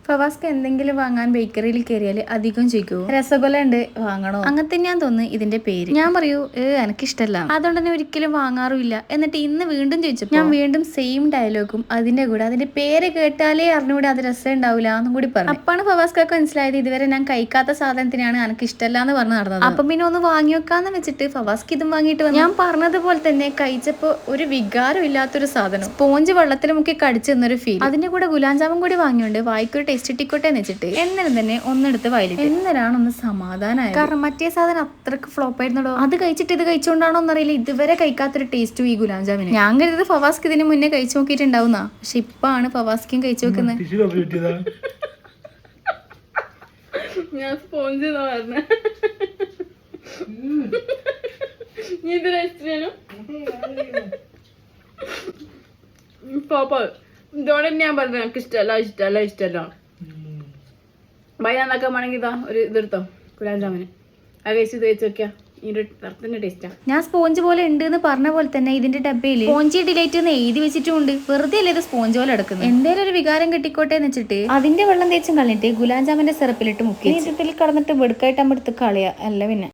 ഫവാസ്ക്ക് എന്തെങ്കിലും വാങ്ങാൻ ബേക്കറിയിൽ കയറിയാൽ അധികം ചോദിക്കൂ രസഗുല ഉണ്ട് വാങ്ങണോ? അങ്ങനത്തെ ഞാൻ തോന്നുന്നു ഇതിന്റെ പേര്. ഞാൻ പറയൂ എനിക്കിഷ്ടല്ല, അതുകൊണ്ട് തന്നെ ഒരിക്കലും വാങ്ങാറുമില്ല. എന്നിട്ട് ഇന്ന് വീണ്ടും ചോദിച്ചപ്പോൾ ഞാൻ വീണ്ടും സെയിം ഡയലോഗും അതിന്റെ കൂടെ അതിന്റെ പേര് കേട്ടാലേ അറിഞ്ഞൂടെ അത് രസം ഉണ്ടാവില്ല എന്നും കൂടി പറഞ്ഞു. അപ്പാണ് ഫവാസ്ക്കൊക്കെ മനസ്സിലായത് ഇതുവരെ ഞാൻ കഴിക്കാത്ത സാധനത്തിനാണ് എനിക്ക് ഇഷ്ടമല്ല എന്ന് പറഞ്ഞ് നടന്നത്. അപ്പം പിന്നെ ഒന്ന് വാങ്ങി വെക്കാന്ന് വെച്ചിട്ട് ഫവാസ്ക്ക് ഇതും വാങ്ങിയിട്ട് വന്നു. ഞാൻ പറഞ്ഞതുപോലെ തന്നെ കഴിച്ചപ്പോ ഒരു വികാരം ഇല്ലാത്തൊരു സാധനം, സ്പോഞ്ച് വെള്ളത്തിൽ മുക്കി കടിച്ചു തന്നൊരു ഫീൽ. അതിന്റെ കൂടെ ഗുലാം ജാമുൻ കൂടി വാങ്ങിയോണ്ട് വായിക്കൊരു ടേസ്റ്റ് ഇട്ടിക്കോട്ടെ എന്ന് വെച്ചിട്ട് എന്നാലും തന്നെ ഒന്നെടുത്ത് വയലിട്ട് എന്നരാണ് ഒന്ന് സമാധാനമായത്. കാരണം മറ്റേ സാധനം അത്രക്ക് ഫ്ലോപ്പ് ആയിരുന്നല്ലോ. അത് കഴിച്ചിട്ട് ഇത് കഴിച്ചോണ്ടാണോ എന്നറിയില്ല ഇതുവരെ കഴിക്കാത്തൊരു ടേസ്റ്റും ഈ ഗുലാം ജാമിന്. ഞാൻ കരുത് ഫവാസ്ക്ക് ഇതിന് മുന്നേ കഴിച്ചു നോക്കിയിട്ടുണ്ടാവുന്ന, പക്ഷെ ഇപ്പാണ് ഫവാസ്ക്കും കഴിച്ചു നോക്കുന്നത്. ഞാൻ സ്പോഞ്ച് ഇതോടെ ഞാൻ പറഞ്ഞു എനിക്ക് ഇഷ്ടമല്ല. ഭയന്നൊക്കെ വേണമെങ്കിൽ ഇതാ ഒരു ഇതെടുത്തോ ഗുലാം ജാമിന്. അത് കഴിച്ച് തേച്ച് വെക്കാം. ഞാൻ സ്പോഞ്ച് പോലെ ഉണ്ട് എന്ന് പറഞ്ഞ പോലെ തന്നെ ഇതിന്റെ ഡബ്ബയിൽ സ്പോഞ്ചി ഡിലൈറ്റ് എന്ന് എഴുതി വെച്ചിട്ടുണ്ട്. വെറുതെ അല്ലേ ഇത് സ്പോഞ്ച് പോലെ എടുക്കുന്നത്. എന്തേലും ഒരു വികാരം കിട്ടിക്കോട്ടെ എന്ന് വെച്ചിട്ട് അതിന്റെ വെള്ളം തേച്ചും കളഞ്ഞിട്ട് ഗുലാം ജാമിന്റെ സിറപ്പിലിട്ട് മുക്കി ഇതിൽ കടന്നിട്ട് വെടുക്കായിട്ട് എടുത്ത് കളയാ അല്ല പിന്നെ.